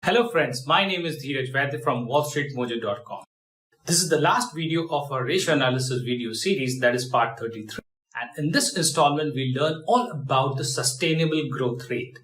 Hello friends, my name is Dheeraj Vaidya from wallstreetmojo.com. This is the last video of our ratio analysis video series, that is part 33. And in this installment, we learn all about the sustainable growth rate.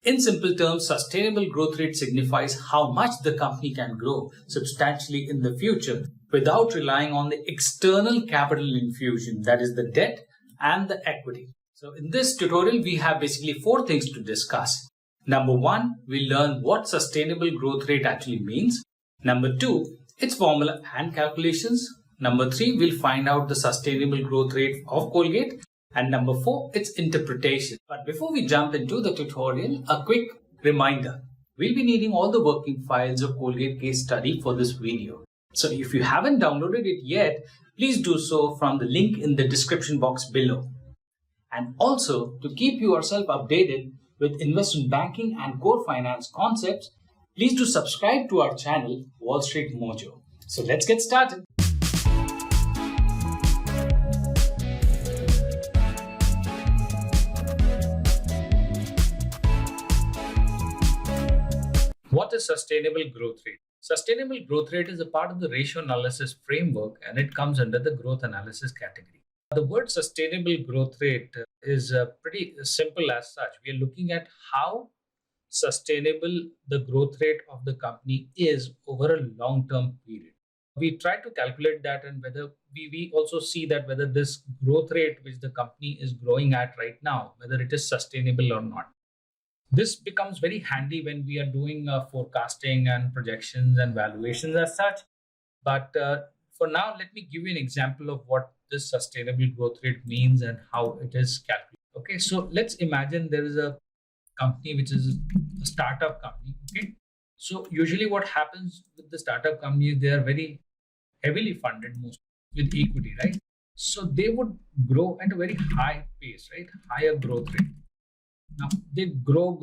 In simple terms, sustainable growth rate signifies how much the company can grow substantially in the future without relying on the external capital infusion, that is the debt and the equity. So in this tutorial, we have basically four things to discuss. Number one, we learn what sustainable growth rate actually means. Number two, its formula and calculations. Number three, we'll find out the sustainable growth rate of Colgate. And number four, its interpretation. But before we jump into the tutorial, a quick reminder. We'll be needing all the working files of Colgate Case Study for this video. So if you haven't downloaded it yet, please do so from the link in the description box below. And also, to keep yourself updated with investment banking and core finance concepts, please do subscribe to our channel, Wall Street Mojo. So let's get started. What is sustainable growth rate? Sustainable growth rate is a part of the ratio analysis framework, and it comes under the growth analysis category. The word sustainable growth rate is pretty simple as such. We are looking at how sustainable the growth rate of the company is over a long-term period. We try to calculate that, and whether we also see that whether this growth rate which the company is growing at right now, whether it is sustainable or not. This becomes very handy when we are doing forecasting and projections and valuations as such. But for now, let me give you an example of what this sustainable growth rate means and how it is calculated. Okay, so let's imagine there is a company which is a startup company. Okay, so usually what happens with the startup companies, they are very heavily funded, most with equity, right? So they would grow at a very high pace, right? Higher growth rate. Now they grow,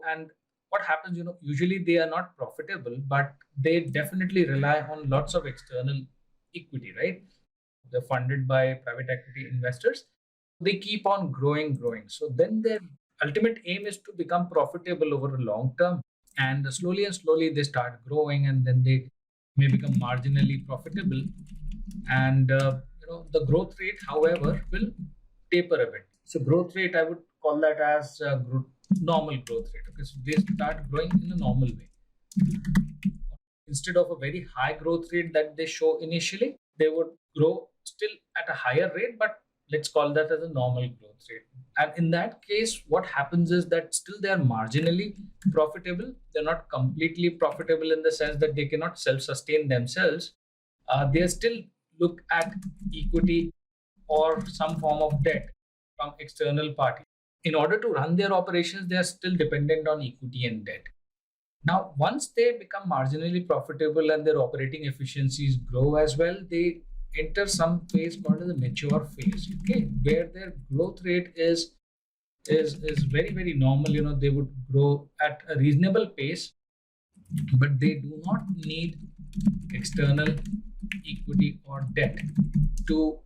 and what happens, usually they are not profitable, but they definitely rely on lots of external equity, right? They're funded by private equity investors. They keep on growing. So then their ultimate aim is to become profitable over a long term. And slowly they start growing, and then they may become marginally profitable. And the growth rate, however, will taper a bit. So growth rate, I would call that as normal growth rate. Okay, so they start growing in a normal way. Instead of a very high growth rate that they show initially, they would grow still at a higher rate, but let's call that as a normal growth rate. And in that case, what happens is that still they are marginally profitable. They're not completely profitable in the sense that they cannot self-sustain themselves. They still look at equity or some form of debt from external parties. In order to run their operations, they are still dependent on equity and debt. Now, once they become marginally profitable and their operating efficiencies grow as well, they enter some phase called as the mature phase, okay, where their growth rate is very, very normal. They would grow at a reasonable pace, but they do not need external equity or debt to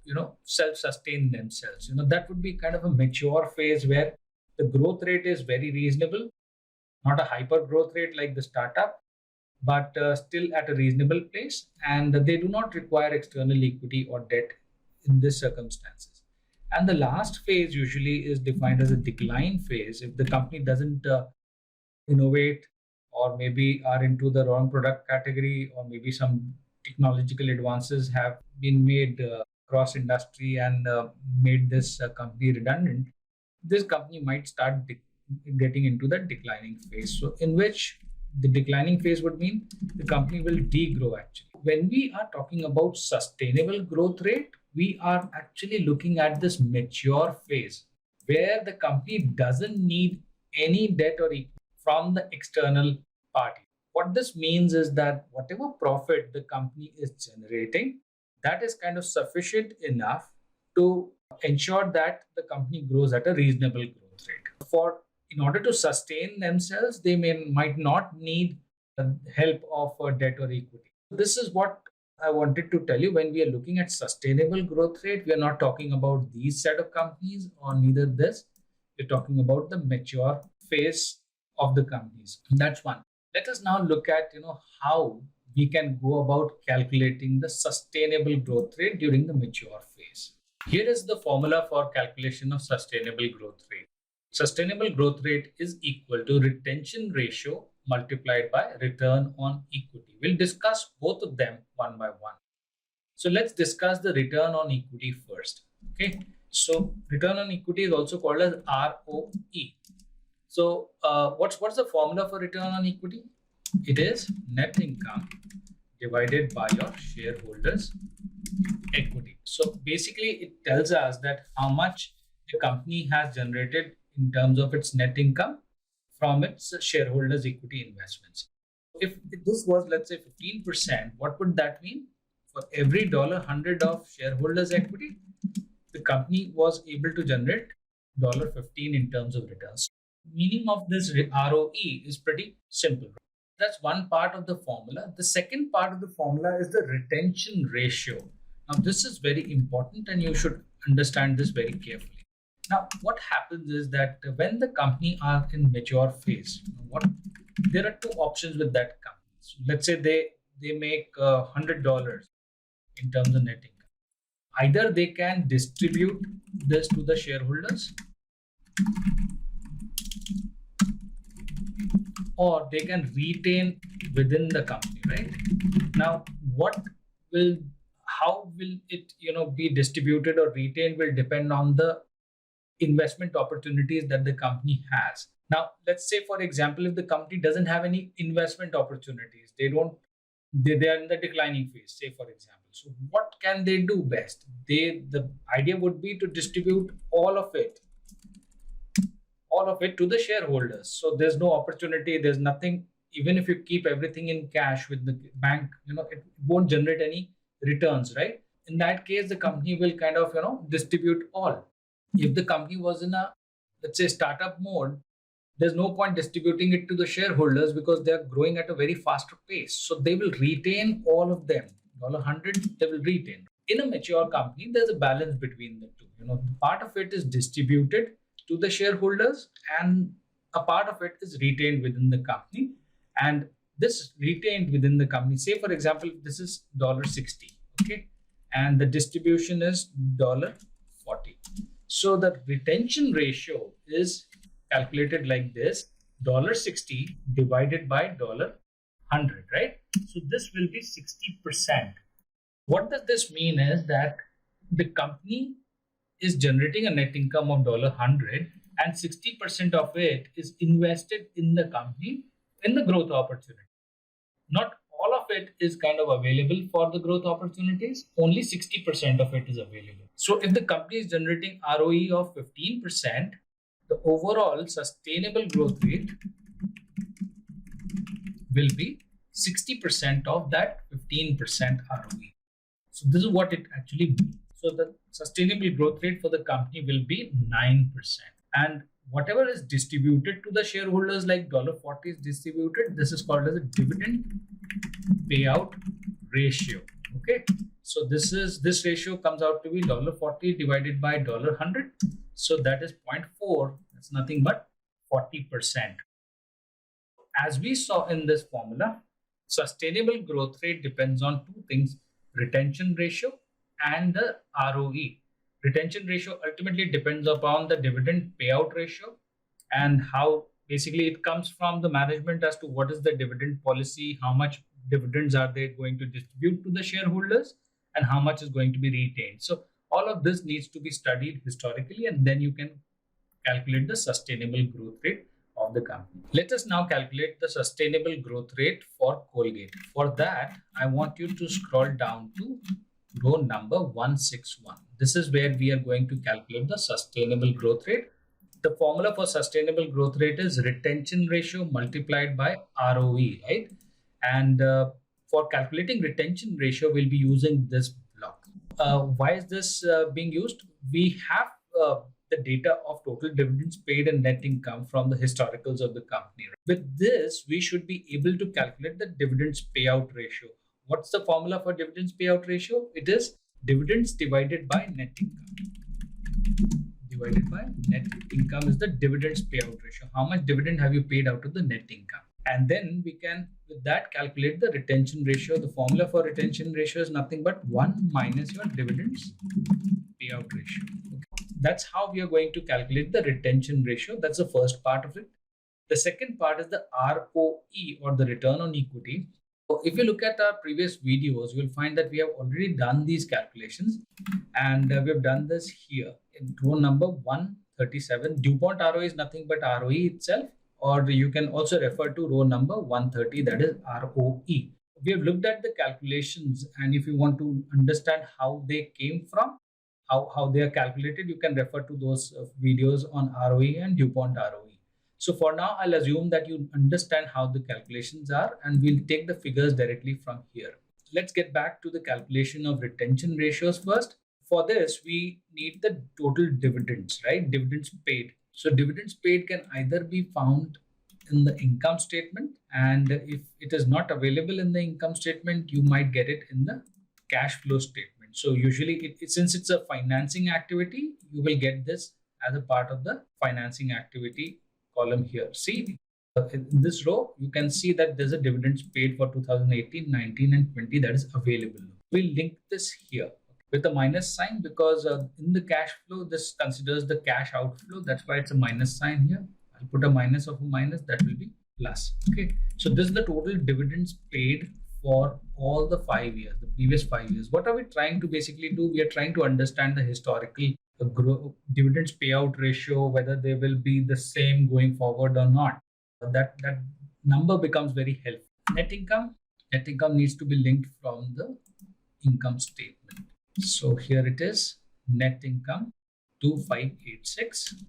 self-sustain themselves. That would be kind of a mature phase where the growth rate is very reasonable, not a hyper growth rate like the startup, but still at a reasonable place, and they do not require external equity or debt in these circumstances. And the last phase usually is defined as a decline phase. If the company doesn't innovate, or maybe are into the wrong product category, or maybe some technological advances have been made across industry and made this company redundant, this company might start getting into the declining phase. So in which the declining phase would mean the company will degrow actually. When we are talking about sustainable growth rate, we are actually looking at this mature phase where the company doesn't need any debt or equity from the external party. What this means is that whatever profit the company is generating, that is kind of sufficient enough to ensure that the company grows at a reasonable growth rate. In order to sustain themselves, they might not need the help of debt or equity. This is what I wanted to tell you. When we are looking at sustainable growth rate, we are not talking about these set of companies or neither this. We're talking about the mature phase of the companies. That's one. Let us now look at how we can go about calculating the sustainable growth rate during the mature phase. Here is the formula for calculation of sustainable growth rate. Sustainable growth rate is equal to retention ratio multiplied by return on equity. We'll discuss both of them one by one. So let's discuss the return on equity first. Okay. So return on equity is also called as ROE. So what's the formula for return on equity? It is net income divided by your shareholders' equity. So basically, it tells us that how much the company has generated in terms of its net income from its shareholders' equity investments. If this was, let's say, 15%, what would that mean? For every $100 of shareholders' equity, the company was able to generate $15 in terms of returns. Meaning of this ROE is pretty simple. That's one part of the formula. The second part of the formula is the retention ratio. Now, this is very important and you should understand this very carefully. Now, what happens is that when the company are in mature phase, there are two options with that company. So let's say they make $100 in terms of net income. Either they can distribute this to the shareholders, or they can retain within the company, right? Now, how will it be distributed or retained will depend on the investment opportunities that the company has. Now, let's say, for example, if the company doesn't have any investment opportunities, they are in the declining phase, say, for example. So what can they do best? The idea would be to distribute all of it to the shareholders. So there's no opportunity, there's nothing. Even if you keep everything in cash with the bank, it won't generate any returns, right? In that case, the company will kind of distribute all. If the company was in a, let's say, startup mode, there's no point distributing it to the shareholders because they're growing at a very faster pace. So they will retain all of them. $100 they will retain. In a mature company, there's a balance between the two. Part of it is distributed to the shareholders and a part of it is retained within the company. And this retained within the company, say for example, this is $60, okay, and the distribution is $40. So the retention ratio is calculated like this: $60 divided by $100, right? So this will be 60%. What does this mean is that the company is generating a net income of $100 and 60% of it is invested in the company in the growth opportunity. Not all of it is kind of available for the growth opportunities, only 60% of it is available. So if the company is generating ROE of 15%, the overall sustainable growth rate will be 60% of that 15% ROE. So this is what it actually means. So the sustainable growth rate for the company will be 9%. And whatever is distributed to the shareholders, like $40 is distributed, this is called as a dividend payout ratio. Okay. So this ratio comes out to be $40 divided by $100. So that is 0.4. That's nothing but 40%. As we saw in this formula, sustainable growth rate depends on two things: retention ratio and the ROE. Retention ratio ultimately depends upon the dividend payout ratio and how basically it comes from the management as to what is the dividend policy, how much dividends are they going to distribute to the shareholders, and how much is going to be retained. So all of this needs to be studied historically, and then you can calculate the sustainable growth rate of the company. Let us now calculate the sustainable growth rate for Colgate. For that, I want you to scroll down to row number 161. This is where we are going to calculate the sustainable growth rate. The formula for sustainable growth rate is retention ratio multiplied by ROE, right? And for calculating retention ratio, we'll be using this block. Why is this being used? We have the data of total dividends paid and net income from the historicals of the company. With this, we should be able to calculate the dividends payout ratio. What's the formula for dividends payout ratio? It is dividends divided by net income. Divided by net income is the dividends payout ratio. How much dividend have you paid out of the net income? And then we can, with that, calculate the retention ratio. The formula for retention ratio is nothing but 1 minus your dividends payout ratio. Okay. That's how we are going to calculate the retention ratio. That's the first part of it. The second part is the ROE, or the return on equity. So if you look at our previous videos, you'll find that we have already done these calculations, and we have done this here in row number 137. DuPont ROE is nothing but ROE itself, or you can also refer to row number 130, that is ROE. We have looked at the calculations, and if you want to understand how they came from, how they are calculated, you can refer to those videos on ROE and DuPont ROE. So for now, I'll assume that you understand how the calculations are, and we'll take the figures directly from here. Let's get back to the calculation of retention ratios first. For this, we need the total dividends, right? Dividends paid. So dividends paid can either be found in the income statement, and if it is not available in the income statement, you might get it in the cash flow statement. So usually, since it's a financing activity, you will get this as a part of the financing activity column here. See, in this row, you can see that there's a dividends paid for 2018, 19, and 20 that is available. We'll link this here with a minus sign, because in the cash flow, this considers the cash outflow. That's why it's a minus sign here. I'll put a minus of a minus, that will be plus. Okay, so this is the total dividends paid for all the 5 years, the previous 5 years. What are we trying to basically do? We are trying to understand the historical dividends payout ratio, whether they will be the same going forward or not. That number becomes very helpful. Net income needs to be linked from the income statement. So here it is, net income 2586.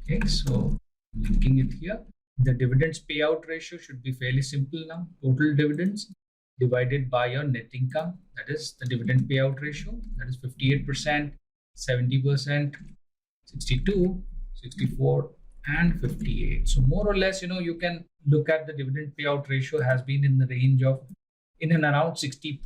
Okay, so linking it here. The dividends payout ratio should be fairly simple now. Total dividends divided by your net income, that is the dividend payout ratio, that is 58%, 70%, 62, 64, and 58. So more or less, you can look at the dividend payout ratio has been in the range of in and around 60%,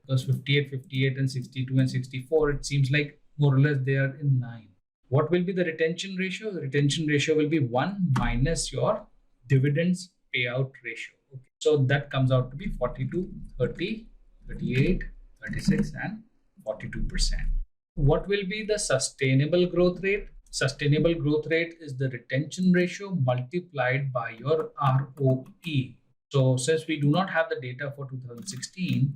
because 58, 58, and 62 and 64, it seems like more or less they are in line. What will be the retention ratio? The retention ratio will be 1 minus your dividends payout ratio. Okay. So that comes out to be 42, 30, 38, 36, and 42%. What will be the sustainable growth rate? Sustainable growth rate is the retention ratio multiplied by your ROE. So since we do not have the data for 2016,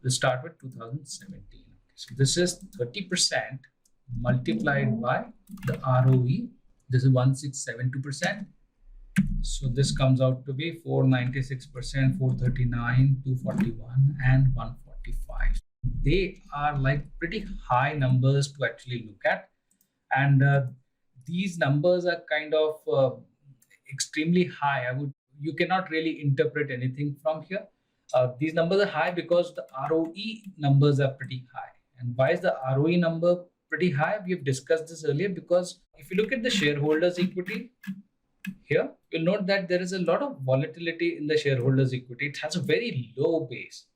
we'll start with 2017. So this is 30% multiplied by the ROE. This is 1672%. So this comes out to be 496%, 439, 241, and 145. They are like pretty high numbers to actually look at, and these numbers are kind of extremely high. You cannot really interpret anything from here. These numbers are high because the ROE numbers are pretty high. And why is the ROE number pretty high? We have discussed this earlier, because if you look at the shareholders' equity here, you'll note that there is a lot of volatility in the shareholders' equity. It has a very low base.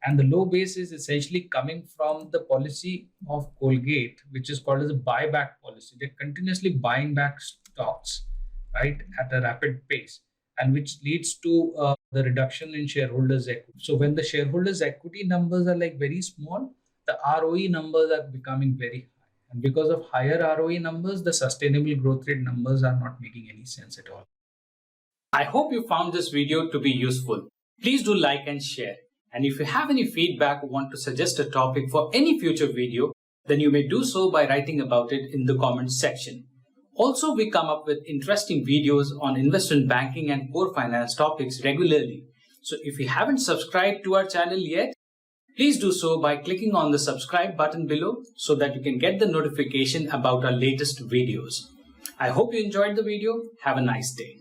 And the low base is essentially coming from the policy of Colgate, which is called as a buyback policy. They're continuously buying back stocks, right, at a rapid pace, and which leads to the reduction in shareholders' equity. So when the shareholders' equity numbers are like very small, the ROE numbers are becoming very high. And because of higher ROE numbers, the sustainable growth rate numbers are not making any sense at all. I hope you found this video to be useful. Please do like and share. And if you have any feedback or want to suggest a topic for any future video, then you may do so by writing about it in the comments section. Also, we come up with interesting videos on investment banking and core finance topics regularly. So if you haven't subscribed to our channel yet, please do so by clicking on the subscribe button below so that you can get the notification about our latest videos. I hope you enjoyed the video. Have a nice day.